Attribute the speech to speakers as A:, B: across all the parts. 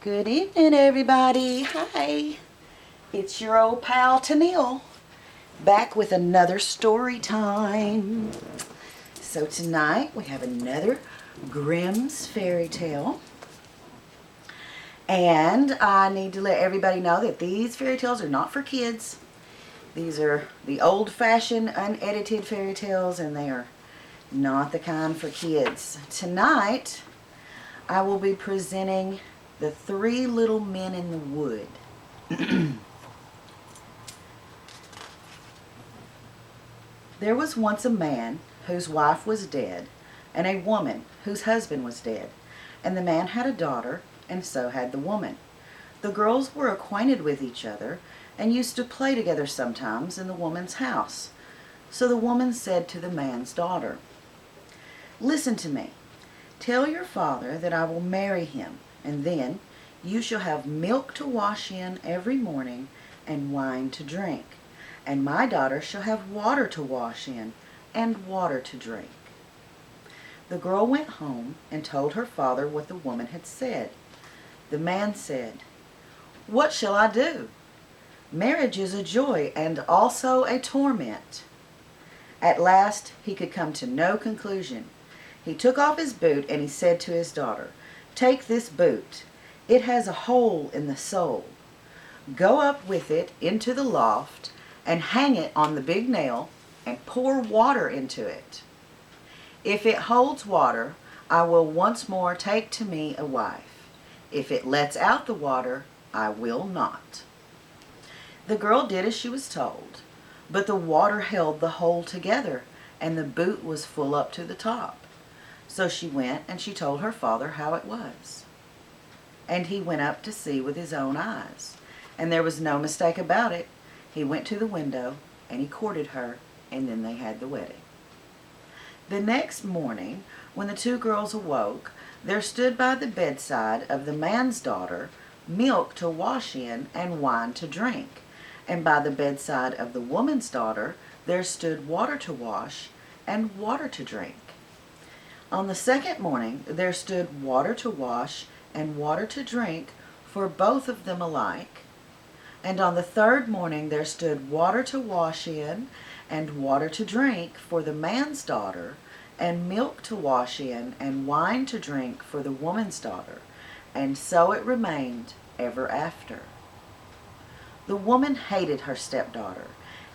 A: Good evening, everybody. Hi. It's your old pal Tennille, back with another story time. So tonight we have another Grimm's fairy tale. And I need to let everybody know that these fairy tales are not for kids. These are the old-fashioned, unedited fairy tales, and they are not the kind for kids. Tonight, I will be presenting The Three Little Men in the Wood. There was once a man whose wife was dead, and a woman whose husband was dead. And the man had a daughter, and so had the woman. The girls were acquainted with each other, and used to play together sometimes in the woman's house. So the woman said to the man's daughter, "Listen to me. Tell your father that I will marry him, and then you shall have milk to wash in every morning and wine to drink. And my daughter shall have water to wash in and water to drink." The girl went home and told her father what the woman had said. The man said, "What shall I do? Marriage is a joy and also a torment." At last he could come to no conclusion. He took off his boot and he said to his daughter, "Take this boot. It has a hole in the sole. Go up with it into the loft and hang it on the big nail and pour water into it. If it holds water, I will once more take to me a wife. If it lets out the water, I will not." The girl did as she was told, but the water held the hole together, and the boot was full up to the top. So she went and she told her father how it was. And he went up to see with his own eyes, and there was no mistake about it. He went to the window and he courted her, and then they had the wedding. The next morning, when the two girls awoke, there stood by the bedside of the man's daughter milk to wash in and wine to drink, and by the bedside of the woman's daughter there stood water to wash and water to drink. On the second morning there stood water to wash and water to drink for both of them alike. And on the third morning there stood water to wash in and water to drink for the man's daughter, and milk to wash in and wine to drink for the woman's daughter. And so it remained ever after. The woman hated her stepdaughter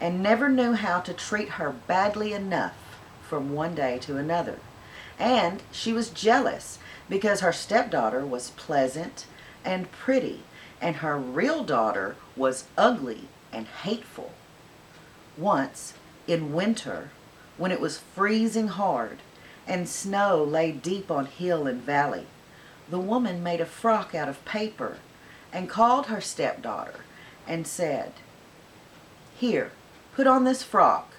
A: and never knew how to treat her badly enough from one day to another. And she was jealous because her stepdaughter was pleasant and pretty, and her real daughter was ugly and hateful. Once, in winter, when it was freezing hard and snow lay deep on hill and valley, the woman made a frock out of paper and called her stepdaughter and said, "Here, put on this frock,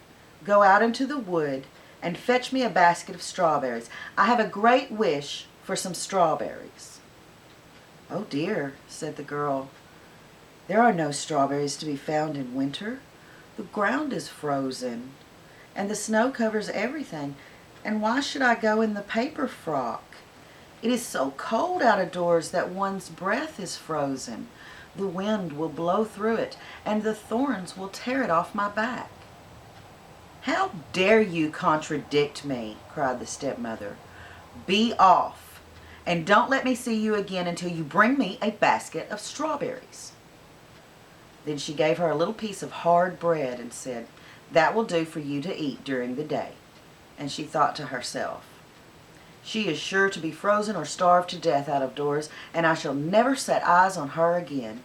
A: go out into the wood and fetch me a basket of strawberries. I have a great wish for some strawberries." "Oh dear," said the girl, "there are no strawberries to be found in winter. The ground is frozen, and the snow covers everything. And why should I go in the paper frock? It is so cold out of doors that one's breath is frozen. The wind will blow through it, and the thorns will tear it off my back." "How dare you contradict me?" cried the stepmother. "Be off, and don't let me see you again until you bring me a basket of strawberries." Then she gave her a little piece of hard bread and said, "That will do for you to eat during the day." And she thought to herself, "She is sure to be frozen or starved to death out of doors, and I shall never set eyes on her again."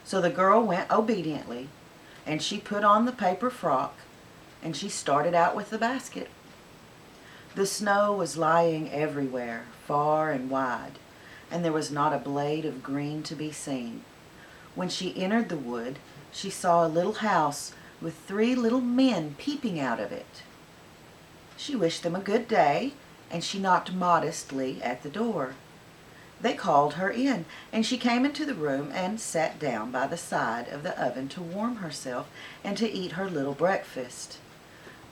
A: So the girl went obediently, and she put on the paper frock, and she started out with the basket. The snow was lying everywhere, far and wide, and there was not a blade of green to be seen. When she entered the wood, she saw a little house with three little men peeping out of it. She wished them a good day, and she knocked modestly at the door. They called her in, and she came into the room and sat down by the side of the oven to warm herself and to eat her little breakfast.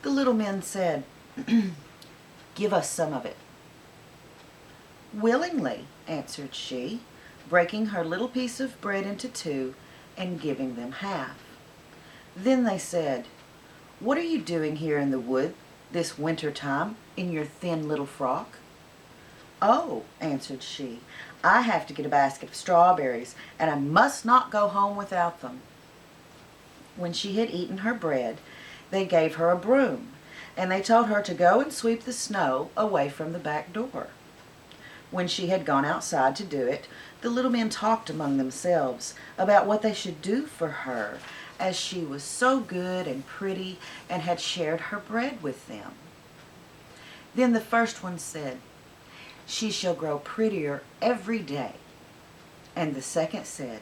A: The little men said, "Give us some of it." "Willingly," answered she, breaking her little piece of bread into two and giving them half. Then they said, "What are you doing here in the wood this winter time in your thin little frock?" "Oh," answered she, "I have to get a basket of strawberries, and I must not go home without them." When she had eaten her bread, they gave her a broom, and they told her to go and sweep the snow away from the back door. When she had gone outside to do it, the little men talked among themselves about what they should do for her, as she was so good and pretty and had shared her bread with them. Then the first one said, "She shall grow prettier every day." And the second said,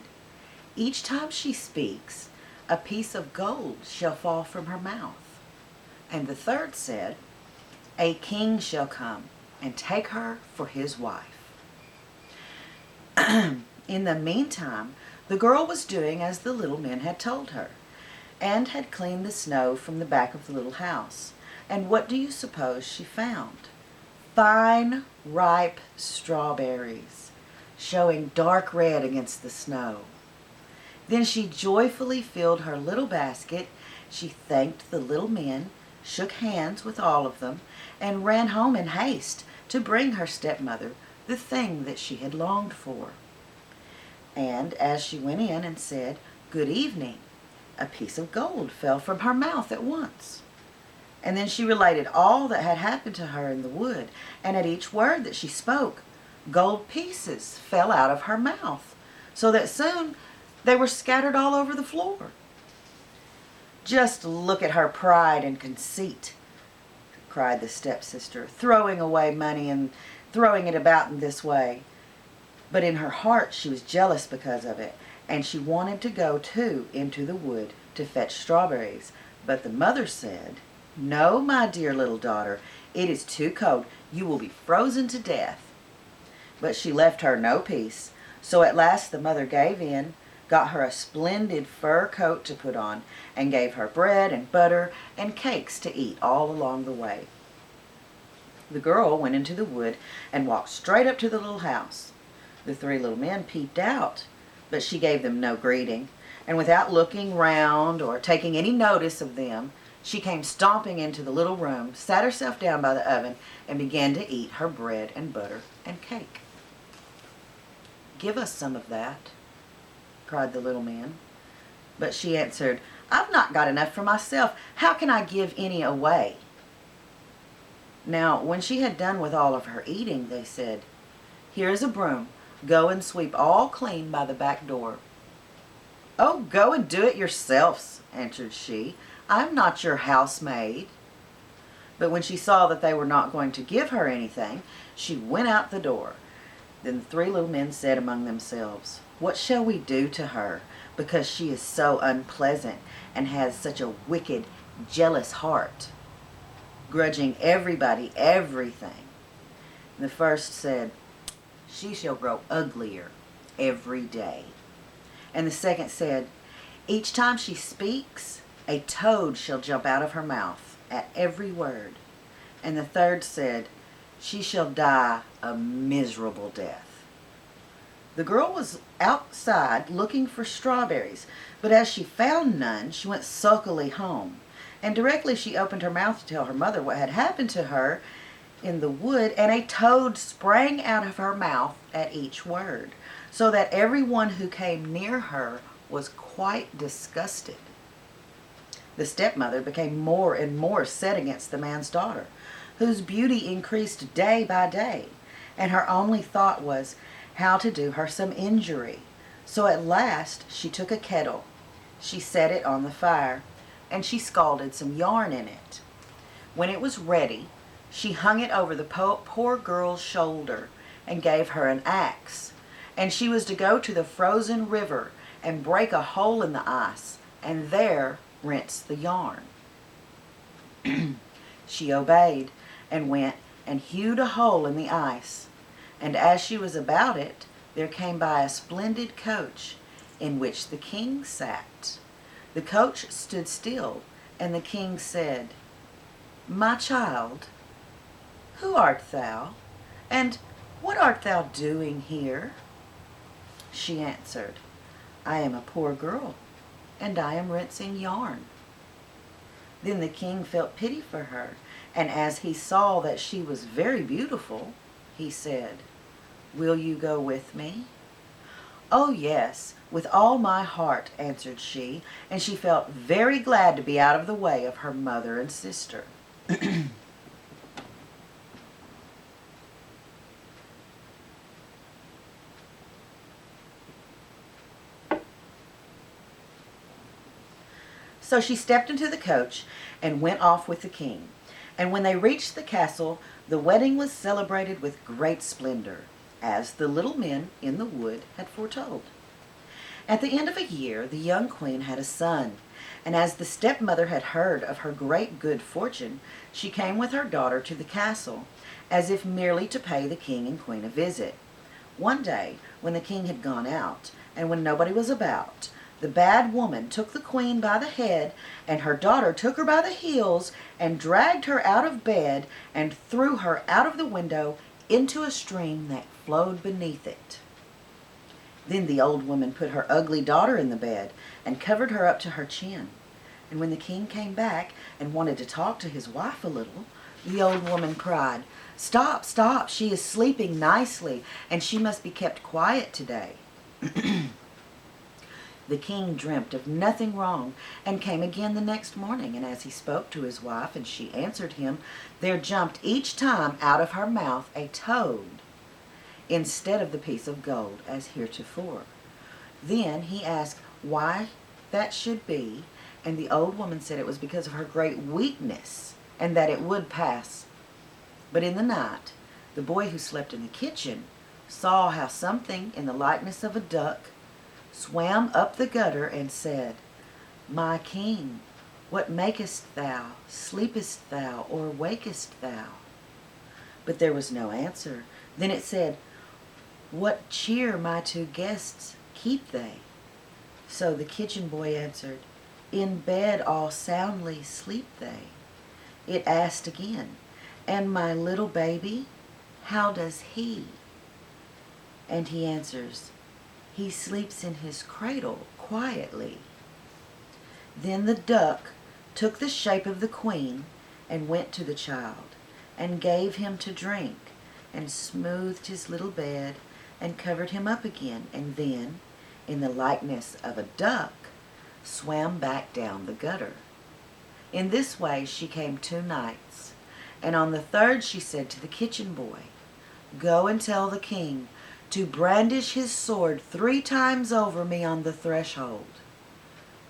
A: "Each time she speaks, a piece of gold shall fall from her mouth." And the third said, "A king shall come and take her for his wife." In the meantime, the girl was doing as the little men had told her, and had cleaned the snow from the back of the little house. And what do you suppose she found? Fine, ripe strawberries, showing dark red against the snow. Then she joyfully filled her little basket. She thanked the little men, shook hands with all of them, and ran home in haste to bring her stepmother the thing that she had longed for. And as she went in and said, "Good evening," a piece of gold fell from her mouth at once. And then she related all that had happened to her in the wood, and at each word that she spoke, gold pieces fell out of her mouth, so that soon they were scattered all over the floor. "Just look at her pride and conceit," cried the stepsister, "throwing away money and throwing it about in this way." But in her heart she was jealous because of it, and she wanted to go too into the wood to fetch strawberries. But the mother said, "No, my dear little daughter, it is too cold. You will be frozen to death." But she left her no peace, so at last the mother gave in, got her a splendid fur coat to put on, and gave her bread and butter and cakes to eat all along the way. The girl went into the wood and walked straight up to the little house. The three little men peeped out, but she gave them no greeting, and without looking round or taking any notice of them, she came stomping into the little room, sat herself down by the oven, and began to eat her bread and butter and cake. "Give us some of that," cried the little men. But she answered, "I've not got enough for myself. How can I give any away?" Now, when she had done with all of her eating, they said, "Here is a broom. Go and sweep all clean by the back door." "Oh, go and do it yourselves," answered she. "I'm not your housemaid." But when she saw that they were not going to give her anything, she went out the door. Then the three little men said among themselves, "What shall we do to her, because she is so unpleasant and has such a wicked, jealous heart, grudging everybody everything?" And the first said, "She shall grow uglier every day." And the second said, "Each time she speaks, a toad shall jump out of her mouth at every word." And the third said, "She shall die a miserable death." The girl was outside looking for strawberries, but as she found none, she went sulkily home. And directly she opened her mouth to tell her mother what had happened to her in the wood, and a toad sprang out of her mouth at each word, so that everyone who came near her was quite disgusted. The stepmother became more and more set against the man's daughter, whose beauty increased day by day, and her only thought was how to do her some injury. So at last she took a kettle, she set it on the fire, and she scalded some yarn in it. When it was ready, she hung it over the poor girl's shoulder and gave her an axe, and she was to go to the frozen river and break a hole in the ice, and there rinse the yarn. She obeyed and went and hewed a hole in the ice, and as she was about it, there came by a splendid coach in which the king sat. The coach stood still, and the king said, "My child, who art thou, and what art thou doing here?" she answered. "I am a poor girl, and I am rinsing yarn." Then the king felt pity for her, and as he saw that she was very beautiful, he said, "Will you go with me?" "Oh, yes, with all my heart," answered she, and she felt very glad to be out of the way of her mother and sister. So she stepped into the coach and went off with the king. And when they reached the castle, the wedding was celebrated with great splendor, as the little men in the wood had foretold. At the end of a year, the young queen had a son, and as the stepmother had heard of her great good fortune, she came with her daughter to the castle, as if merely to pay the king and queen a visit. One day, when the king had gone out, and when nobody was about, the bad woman took the queen by the head, and her daughter took her by the heels, and dragged her out of bed, and threw her out of the window into a stream that flowed beneath it. Then the old woman put her ugly daughter in the bed, and covered her up to her chin. And when the king came back, and wanted to talk to his wife a little, the old woman cried, "Stop, stop, she is sleeping nicely, and she must be kept quiet today." The king dreamt of nothing wrong, and came again the next morning, and as he spoke to his wife and she answered him, there jumped each time out of her mouth a toad, instead of the piece of gold as heretofore. Then he asked why that should be, and the old woman said it was because of her great weakness, and that it would pass. But in the night, the boy who slept in the kitchen saw how something in the likeness of a duck swam up the gutter and said, "My king, what makest thou? Sleepest thou, or wakest thou?" But there was no answer. Then it said, "What cheer my two guests keep they?" So the kitchen boy answered, "In bed all soundly sleep they." It asked again, "And my little baby, how does he?" And he answers, "He sleeps in his cradle quietly." Then the duck took the shape of the queen and went to the child and gave him to drink and smoothed his little bed and covered him up again, and then, in the likeness of a duck, swam back down the gutter. In this way she came 2 nights, and on the 3rd she said to the kitchen boy, "Go and tell the king to brandish his sword 3 times over me on the threshold."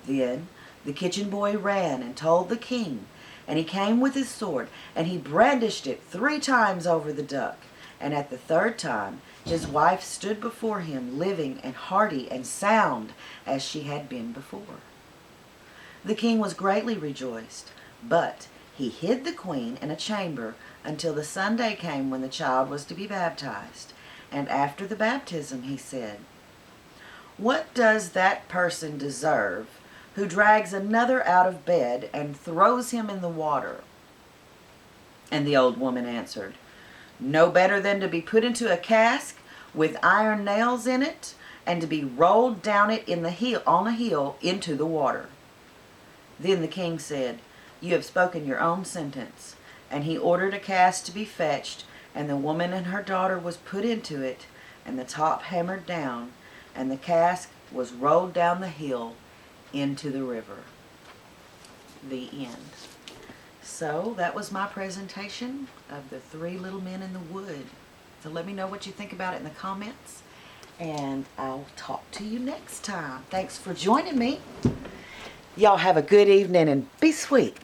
A: Then the kitchen boy ran and told the king, and he came with his sword, and he brandished it 3 times over the duck, and at the 3rd time his wife stood before him living and hearty and sound as she had been before. The king was greatly rejoiced, but he hid the queen in a chamber until the Sunday came when the child was to be baptized. And after the baptism he said, "What does that person deserve who drags another out of bed and throws him in the water?" And the old woman answered, "No better than to be put into a cask with iron nails in it, and to be rolled down it on a hill into the water." Then the king said, "You have spoken your own sentence." And he ordered a cask to be fetched, and the woman and her daughter was put into it, and the top hammered down, and the cask was rolled down the hill into the river. The end. So that was my presentation of The Three Little Men in the Wood. So let me know what you think about it in the comments, and I'll talk to you next time. Thanks for joining me. Y'all have a good evening and be sweet.